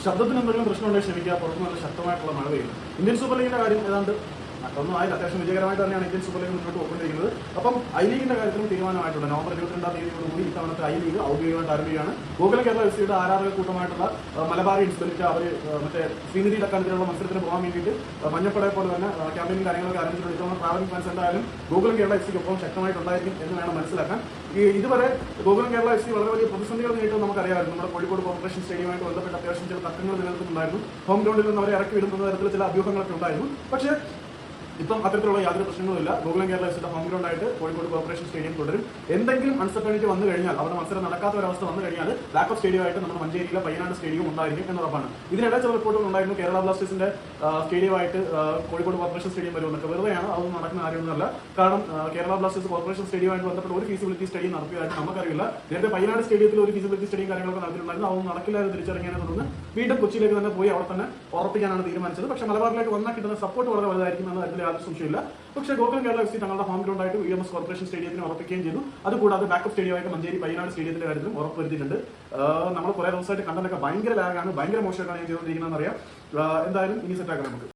ശബ്ദത്തിന് എന്തെങ്കിലും പ്രശ്നമുണ്ടെങ്കിൽ ക്ഷമിക്കുക. പുറത്ത് നല്ല ശക്തമായിട്ടുള്ള മഴ പെയ്യുന്നു. ഇന്ത്യൻ സൂപ്പർ ലീഗിന്റെ കാര്യം ഏതാണ്ട് ഒന്നും ആയില്ല. അത്യാവശ്യം വിജയകരമായിട്ട് തന്നെയാണ് ഇന്ത്യൻ സൂപ്പർ ലീഗ് മുന്നോട്ട് പോയിക്കൊണ്ടിരിക്കുന്നത്. അപ്പം ഐ ലീഗിന്റെ കാര്യത്തിലും തീരുമാനമായിട്ടുണ്ട്. നവംബർ 22-ാം തീയതിയോടുകൂടി ഇത്തവണത്തെ ഐ ലീഗ് ഔദ്യോഗികമായിട്ട് ആരംഭിക്കുകയാണ്. ഗോകുലം കേരള എഫ്.സിയുടെ ആരാധക കൂട്ടമായിട്ടുള്ള മലബാറി ഇൻസ്പെക്ടർ അവർ മറ്റേ ശ്രീനിധി അക്കാദമിയിലുള്ള മത്സരത്തിന് പോകാൻ വേണ്ടിയിട്ട് മഞ്ഞപ്പടയെ പോലെ തന്നെ ക്യാമ്പയിനും കാര്യങ്ങളൊക്കെ ആരംഭിച്ചിട്ടുണ്ട്. ഇത്തവണ ട്രാവലിംഗ് ഫാൻസ് എന്തായാലും ഗോകുലം കേരള എഫ്.സിക്കൊപ്പം ശക്തമായിട്ടുണ്ടായിരിക്കും എന്ന് വേണം മനസ്സിലാക്കാൻ. ഇതുവരെ ഗോകുലം കേരള എഫ്.സി വളരെ വലിയ പ്രതിസന്ധികൾ നേരിട്ടും നമുക്കറിയാമായിരുന്നു. നമ്മുടെ കോഴിക്കോട് കോർപ്പറേഷൻ സ്റ്റേഡിയവുമായിട്ട് ബന്ധപ്പെട്ട് അത്യാവശ്യം ചില തർക്കങ്ങൾ നിലനിൽക്കുന്നുണ്ടായിരുന്നു. ഹോം ഗ്രൗണ്ടിൽ നിന്ന് അവരെ ഇറക്കി വിടുന്ന തരത്തിൽ ചില അഭ്യൂഹങ്ങളൊക്കെ ഉണ്ടായിരുന്നു. പക്ഷേ ഇപ്പം അത്തരത്തിലുള്ള യാതൊരു പ്രശ്നങ്ങളുമില്ല. ഗോകുലം കേരള എഫ്.സിയുടെ ഹോം ഗ്രൗണ്ട് ആയിട്ട് കോഴിക്കോട് കോർപ്പറേഷൻ സ്റ്റേഡിയം തുടരും. എന്തെങ്കിലും അൺസർട്ടനിറ്റി വന്നു കഴിഞ്ഞാൽ, അവിടെ മത്സരം നടക്കാത്ത ഒരവസ്ഥ വന്നു കഴിഞ്ഞാൽ ബാക്കപ്പ് സ്റ്റേഡിയമായിട്ട് നമ്മുടെ മഞ്ചേരിയിലെ പയ്യനാട് സ്റ്റേഡിയം ഉണ്ടായിരിക്കും എന്നുറപ്പാണ്. ഇതിനിടെ ചില റിപ്പോർട്ടുകൾ ഉണ്ടായിരുന്നു കേരള ബ്ലാസ്റ്റേഴ്സിന്റെ സ്റ്റേഡിയമായിട്ട് കോഴിക്കോട് കോർപ്പറേഷൻ സ്റ്റേഡിയം വരുമെന്നൊക്കെ. വെറുതെയാണ്, അതൊന്നും നടക്കുന്ന കാര്യമൊന്നുമല്ല. കാരണം കേരള ബ്ലാസ്റ്റേഴ്സ് കോർപ്പറേഷൻ സ്റ്റേഡിയമായിട്ട് ബന്ധപ്പെട്ട് ഒരു ഫീസിബിലിറ്റി സ്റ്റഡി നടത്തിയതായിട്ട് നമുക്കറിയില്ല. നേരത്തെ പയ്യനാട് സ്റ്റേഡിയത്തിൽ ഒരു ഫീസിബിലിറ്റി സ്റ്റഡിയും കാര്യങ്ങളൊക്കെ നടത്തിയിട്ടുണ്ടായിരുന്നു. അതൊന്നും നടക്കില്ല എന്ന് തിരിച്ചറിഞ്ഞതിനെ തുടർന്ന് വീണ്ടും കൊച്ചിയിലേക്ക് തന്നെ പോയി അവിടെ തന്നെ ഉറപ്പിക്കാനാണ് തീരുമാനിച്ചത്. പക്ഷേ മലബാറിലേക്ക് വന്നാൽ കിട്ടുന്ന സപ്പോർട്ട് വളരെ വലുതായിരിക്കും എന്ന കാര്യത്തിൽ യാതൊരു സംശയമില്ല. പക്ഷേ ഗോകുലം കേരള എഫ്.സി തങ്ങളുടെ ഹോം ഗ്രൗണ്ട് ആയിട്ട് UMS കോർപ്പറേഷൻ സ്റ്റേഡിയത്തിന് ഉറപ്പിക്കുകയും ചെയ്തു. അതുകൂടാതെ ബാക്കപ്പ് സ്റ്റേഡിയമായിട്ട് മഞ്ചേരി പയ്യനാട് സ്റ്റേഡിയത്തിന്റെ കാര്യത്തിലും ഉറപ്പ് വരുത്തിയിട്ടുണ്ട്. നമ്മൾ കുറെ ദിവസമായിട്ട് കണ്ടതൊക്കെ ഭയങ്കര ലാഗാണ്, ഭയങ്കര മോശമായിട്ടാണ് ഞാൻ ചെയ്തുകൊണ്ടിരിക്കുന്നതെന്ന് അറിയാം. എന്തായാലും ഇനി സെറ്റാക്കാം നമുക്ക്.